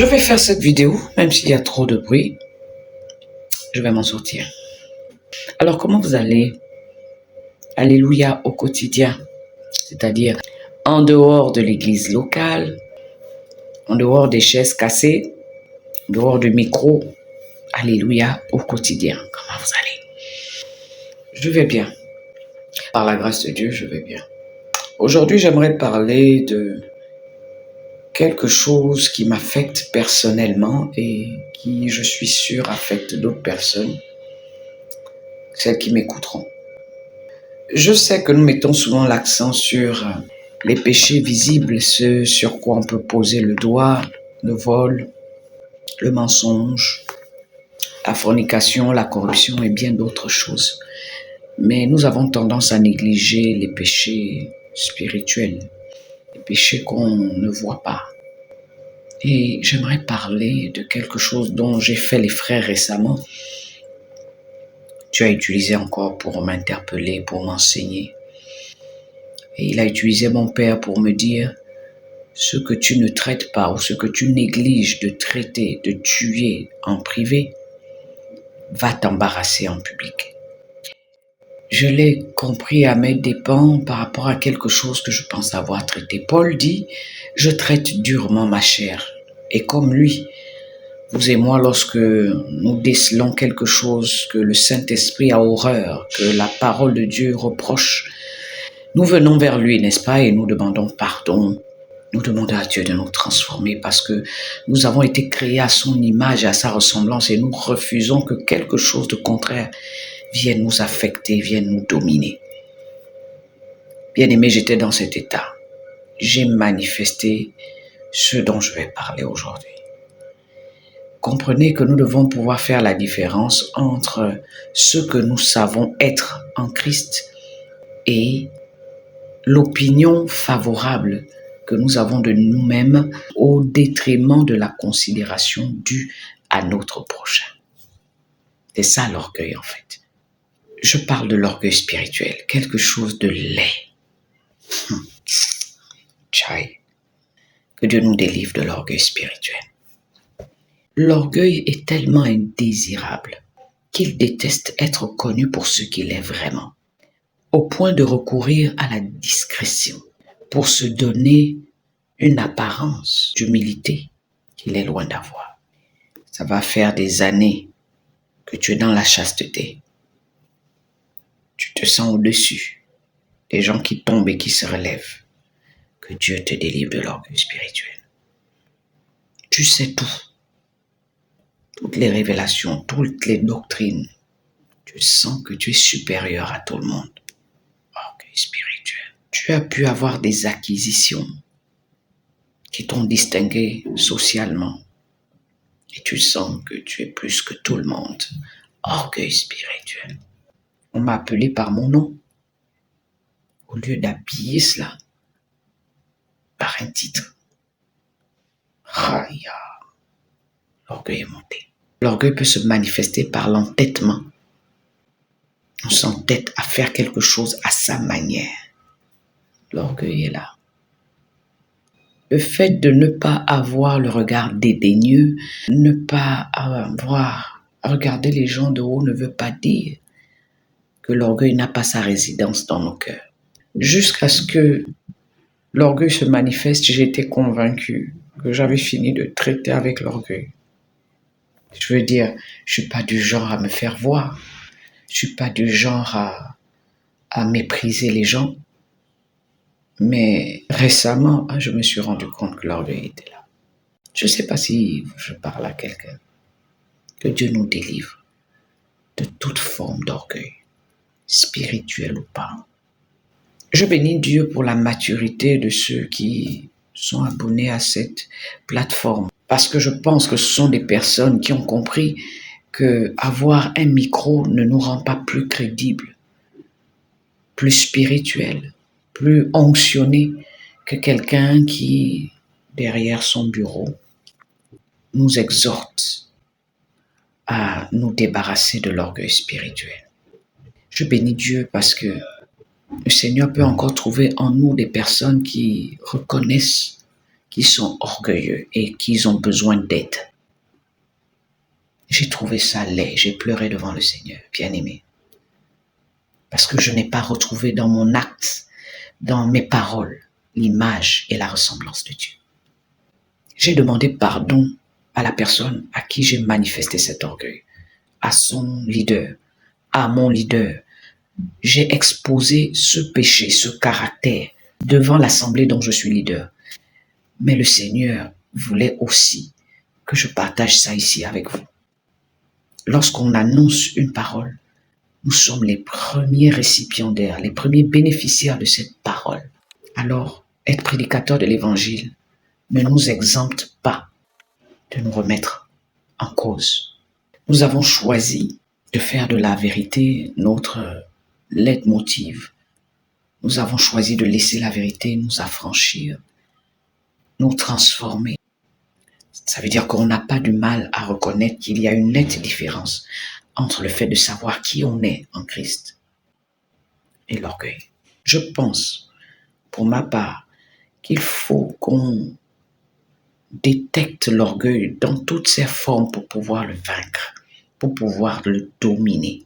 Je vais faire cette vidéo, même s'il y a trop de bruit, je vais m'en sortir. Alors, comment vous allez? Alléluia au quotidien, c'est-à-dire en dehors de l'église locale, en dehors des chaises cassées, en dehors du micro. Alléluia au quotidien. Comment vous allez? Je vais bien. Par la grâce de Dieu, je vais bien. Aujourd'hui, j'aimerais parler de quelque chose qui m'affecte personnellement et qui, je suis sûr, affecte d'autres personnes, celles qui m'écouteront. Je sais que nous mettons souvent l'accent sur les péchés visibles, ce sur quoi on peut poser le doigt, le vol, le mensonge, la fornication, la corruption et bien d'autres choses. Mais nous avons tendance à négliger les péchés spirituels, les péchés qu'on ne voit pas. Et j'aimerais parler de quelque chose dont j'ai fait les frais récemment. Dieu a utilisé encore pour m'interpeller, pour m'enseigner. Et il a utilisé mon père pour me dire: ce que tu ne traites pas ou ce que tu négliges de traiter, de tuer en privé, va t'embarrasser en public. Je l'ai compris à mes dépens par rapport à quelque chose que je pense avoir traité. Paul dit: je traite durement ma chair. Et comme lui, vous et moi, lorsque nous décelons quelque chose que le Saint-Esprit a horreur, que la parole de Dieu reproche, nous venons vers lui, n'est-ce pas, et nous demandons pardon. Nous demandons à Dieu de nous transformer parce que nous avons été créés à son image et à sa ressemblance et nous refusons que quelque chose de contraire vienne nous affecter, vienne nous dominer. Bien-aimé, j'étais dans cet état. J'ai manifesté ce dont je vais parler aujourd'hui. Comprenez que nous devons pouvoir faire la différence entre ce que nous savons être en Christ et l'opinion favorable que nous avons de nous-mêmes au détriment de la considération due à notre prochain. C'est ça l'orgueil en fait. Je parle de l'orgueil spirituel, quelque chose de laid. Tchaï. Que Dieu nous délivre de l'orgueil spirituel. L'orgueil est tellement indésirable qu'il déteste être connu pour ce qu'il est vraiment, au point de recourir à la discrétion pour se donner une apparence d'humilité qu'il est loin d'avoir. Ça va faire des années que tu es dans la chasteté. Tu te sens au-dessus des gens qui tombent et qui se relèvent. Que Dieu te délivre de l'orgueil spirituel. Tu sais tout. Toutes les révélations, toutes les doctrines. Tu sens que tu es supérieur à tout le monde. Orgueil spirituel. Tu as pu avoir des acquisitions qui t'ont distingué socialement. Et tu sens que tu es plus que tout le monde. Orgueil spirituel. On m'a appelé par mon nom. Au lieu d'habiller cela par un titre. Raya. L'orgueil est monté. L'orgueil peut se manifester par l'entêtement. On s'entête à faire quelque chose à sa manière. L'orgueil est là. Le fait de ne pas avoir le regard dédaigneux, ne pas avoir à regarder les gens de haut ne veut pas dire que l'orgueil n'a pas sa résidence dans nos cœurs. Jusqu'à ce que l'orgueil se manifeste, j'ai été convaincu que j'avais fini de traiter avec l'orgueil. Je veux dire, je ne suis pas du genre à me faire voir. Je ne suis pas du genre à mépriser les gens. Mais récemment, je me suis rendu compte que l'orgueil était là. Je ne sais pas si je parle à quelqu'un. Que Dieu nous délivre de toute forme d'orgueil, spirituel ou pas. Je bénis Dieu pour la maturité de ceux qui sont abonnés à cette plateforme. Parce que je pense que ce sont des personnes qui ont compris que avoir un micro ne nous rend pas plus crédibles, plus spirituels, plus onctionnés que quelqu'un qui, derrière son bureau, nous exhorte à nous débarrasser de l'orgueil spirituel. Je bénis Dieu parce que le Seigneur peut encore trouver en nous des personnes qui reconnaissent qui sont orgueilleux et qui ont besoin d'aide. J'ai trouvé ça laid, j'ai pleuré devant le Seigneur, bien-aimé. Parce que je n'ai pas retrouvé dans mon acte, dans mes paroles, l'image et la ressemblance de Dieu. J'ai demandé pardon à la personne à qui j'ai manifesté cet orgueil, à son leader, à mon leader. J'ai exposé ce péché, ce caractère devant l'assemblée dont je suis leader. Mais le Seigneur voulait aussi que je partage ça ici avec vous. Lorsqu'on annonce une parole, nous sommes les premiers récipiendaires, les premiers bénéficiaires de cette parole. Alors, être prédicateur de l'Évangile ne nous exempte pas de nous remettre en cause. Nous avons choisi de faire de la vérité notre leitmotiv. Nous avons choisi de laisser la vérité nous affranchir, nous transformer. Ça veut dire qu'on n'a pas du mal à reconnaître qu'il y a une nette différence entre le fait de savoir qui on est en Christ et l'orgueil. Je pense, pour ma part, qu'il faut qu'on détecte l'orgueil dans toutes ses formes pour pouvoir le vaincre, pour pouvoir le dominer.